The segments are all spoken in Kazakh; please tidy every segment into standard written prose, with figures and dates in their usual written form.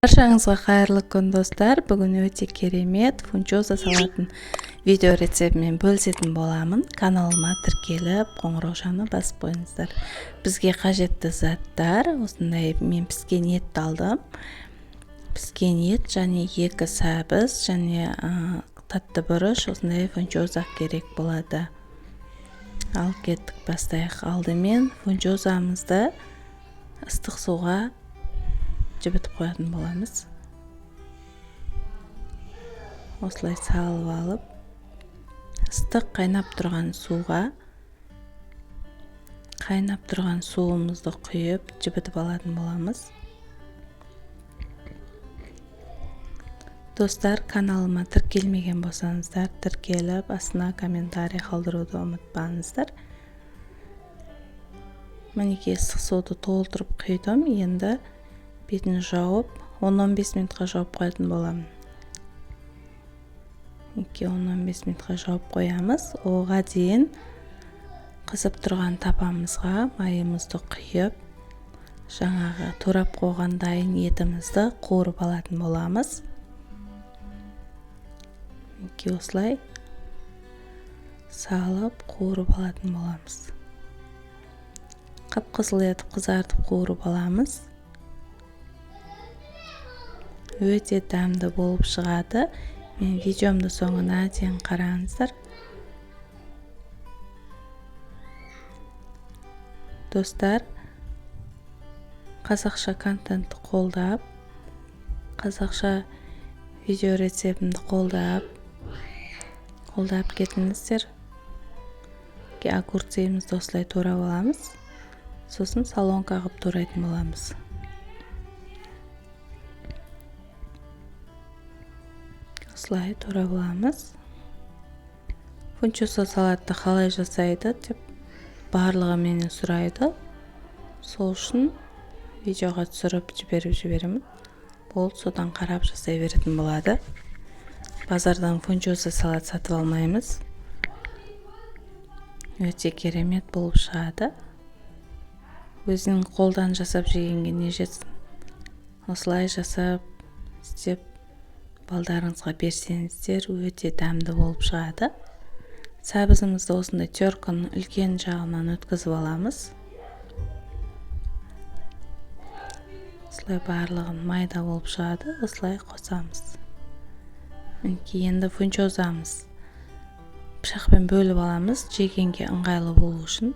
Баршаңызға қайырлы күн достар. Бүгін өте керемет фунчоза салатын видео рецептімен бөлісетін боламын. Каналыма тіркеліп, қоңыраушаны басып қойыңыздар. Бізге қажетті заттар осындай: мен піскен ет алдым. Піскен ет және 2 сәбіз және татты бұрыш, осындай фунчоза керек болады. Ал кеттік, бастайық. Алдымен фунчозамызды ыстық суға жібітіп қоятын боламыз. Осылай салып алып, ыстық қайнап тұрған суымызды құйып жібітіп алатын боламыз. Достар, каналыма тіркелмеген болсаңыздар, тіркеліп, астына комментарий қалдыруды ұмытпаңыздар. Мінекей ыстық суды толтырып құйдым. Енді бетін жауып 10-15 минутқа жауып қоятын боламын. 10-15 минутқа жауып қоямыз. Оға дейін қызып тұрған тапамызға майымызды құйып, жаңағы турап қойған дайын етімізді қуырып алатын боламыз. Осылай салып қуырып алатын боламыз. Қып-қызыл етіп қызартып қуырып аламыз. Өте дәмді болып шығады. Мен видеомды соңына дейін қараңыздар. Достар, қазақша контентті қолдап, қазақша видео рецептімді қолдап кетіңіздер. Огурцемізді осылай турап аламыз. Сосын солонка қылып турайтын боламыз. Осылай турап аламыз. Фунчоза салатты қалай жасайды деп барлығы менен сұрайды. Сол үшін видеоға түсіріп жіберемін. Ол содан қарап жасай беретін болады. Базардан фунчоза салат сатып алмаймыз. Өте керемет болып шығады. Өзінің қолдан жасап жегенге не жетсін. Осылай жасап, істеп, балдарыңызға берсеңіздер, өте дәмді болып шығады. Сәбізімізді осындай терканың үлкен жағынан өткізіп аламыз. Осылай барлығын майда болып шығады. Осылай қосамыз. Енді фунчозамыз пышақпен бөліп аламыз, жегенге ыңғайлы болу үшін.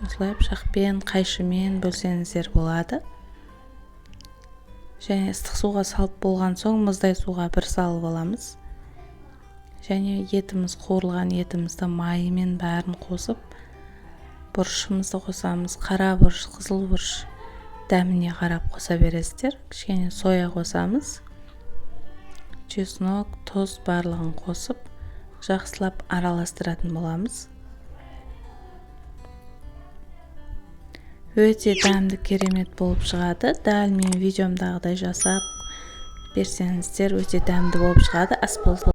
Осылай пышақпен, қайшымен бөлсеңіздер болады. Және ыстық суға салып болған соң мұздай суға бір салып аламыз. Және етіміз, қуырылған етімізді майымен бәрін қосып, бұрышымызды қосамыз. Қара бұрыш, қызыл бұрыш дәміне қарап қоса бересіздер. Кішкене соя қосамыз. Чеснок, тұз барлығын қосып, жақсылап араластыратын боламыз. Өте дәмді керемет болып шығады. Дәл мен видеомдағыдай жасап берсеңіздер, өте дәмді болып шығады. Ас болды.